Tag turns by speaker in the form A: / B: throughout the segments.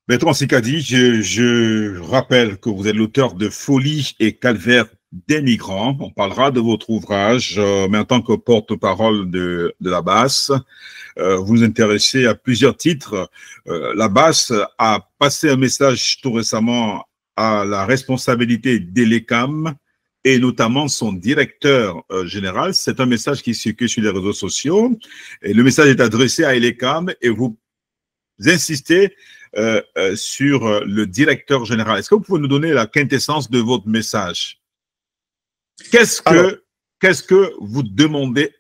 A: Bertrand Sicadi, je rappelle que vous êtes l'auteur de Folie et calvaire des migrants. On parlera de votre ouvrage, mais en tant que porte-parole de la BAS, vous vous intéressez à plusieurs titres. La BAS a passé un message tout récemment à la responsabilité d'Elecam et notamment son directeur général. C'est un message qui circule sur les réseaux sociaux et le message est adressé à Elecam et vous insistez sur le directeur général. Est-ce que vous pouvez nous donner la quintessence de votre message? Qu'est-ce que vous demandez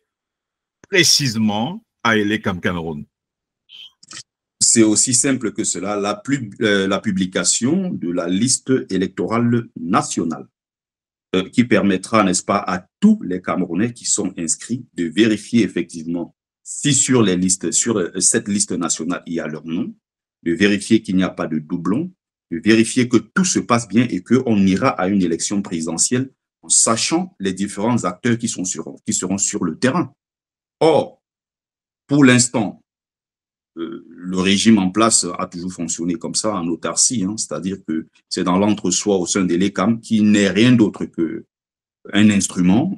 A: précisément à Elecam Cameroun?
B: C'est aussi simple que cela, la publication de la liste électorale nationale qui permettra, n'est-ce pas, à tous les Camerounais qui sont inscrits de vérifier effectivement si sur les listes, sur cette liste nationale, il y a leur nom, de vérifier qu'il n'y a pas de doublons, de vérifier que tout se passe bien et qu'on ira à une élection présidentielle en sachant les différents acteurs qui seront sur le terrain. Or, pour l'instant, le régime en place a toujours fonctionné comme ça, en autarcie, hein, c'est-à-dire que c'est dans l'entre-soi au sein de l'ECAM qui n'est rien d'autre qu'un instrument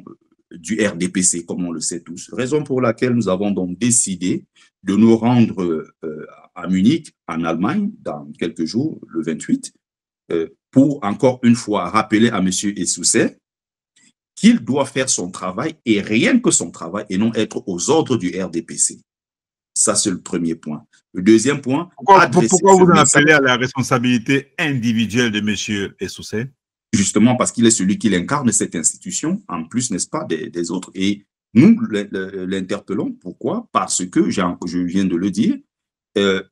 B: du RDPC, comme on le sait tous. Raison pour laquelle nous avons donc décidé de nous rendre à Munich, en Allemagne, dans quelques jours, le 28, pour encore une fois rappeler à M. Essousset qu'il doit faire son travail et rien que son travail et non être aux ordres du RDPC. Ça, c'est le premier point. Le deuxième point...
A: Pourquoi vous en appelez à la responsabilité individuelle de M. Essousset?
B: Justement parce qu'il est celui qui incarne cette institution, en plus, n'est-ce pas, des autres. Et nous l'interpellons. Pourquoi? Parce que, je viens de le dire,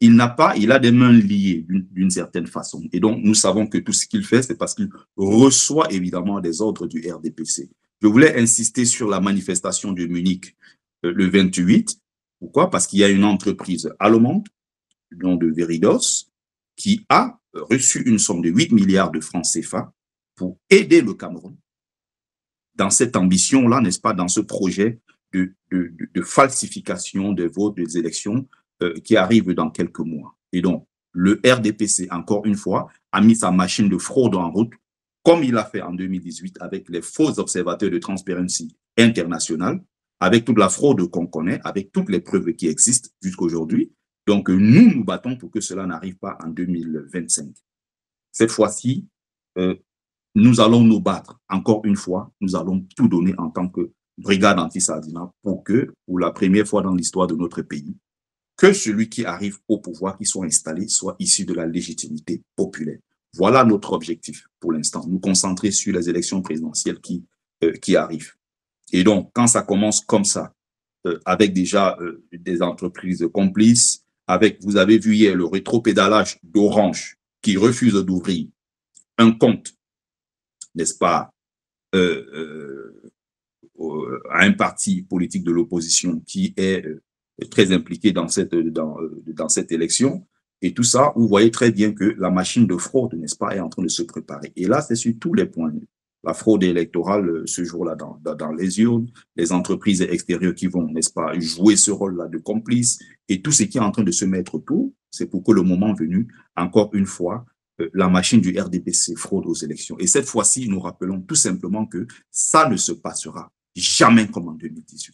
B: il a des mains liées d'une certaine façon. Et donc, nous savons que tout ce qu'il fait, c'est parce qu'il reçoit évidemment des ordres du RDPC. Je voulais insister sur la manifestation de Munich le 28. Pourquoi? Parce qu'il y a une entreprise allemande, du nom de Veridos, qui a reçu une somme de 8 milliards de francs CFA pour aider le Cameroun dans cette ambition-là, n'est-ce pas, dans ce projet de falsification des votes des élections qui arrive dans quelques mois. Et donc, le RDPC, encore une fois, a mis sa machine de fraude en route, comme il l'a fait en 2018 avec les faux observateurs de Transparency International, avec toute la fraude qu'on connaît, avec toutes les preuves qui existent jusqu'à aujourd'hui. Donc, nous nous battons pour que cela n'arrive pas en 2025. Cette fois-ci, nous allons nous battre. Encore une fois, nous allons tout donner en tant que brigade anti-Sardina pour que, pour la première fois dans l'histoire de notre pays, que celui qui arrive au pouvoir, qui soit installé, soit issu de la légitimité populaire. Voilà notre objectif pour l'instant, nous concentrer sur les élections présidentielles qui arrivent. Et donc, quand ça commence comme ça, avec déjà des entreprises complices, avec, vous avez vu hier, le rétropédalage d'Orange qui refuse d'ouvrir un compte, n'est-ce pas, à un parti politique de l'opposition qui est très impliqué dans cette élection. Et tout ça, vous voyez très bien que la machine de fraude, n'est-ce pas, est en train de se préparer. Et là, c'est sur tous les points. La fraude électorale, ce jour-là, dans les urnes, les entreprises extérieures qui vont, n'est-ce pas, jouer ce rôle-là de complice, et tout ce qui est en train de se mettre autour, c'est pour que le moment venu, encore une fois, la machine du RDPC fraude aux élections. Et cette fois-ci, nous rappelons tout simplement que ça ne se passera jamais comme en 2018.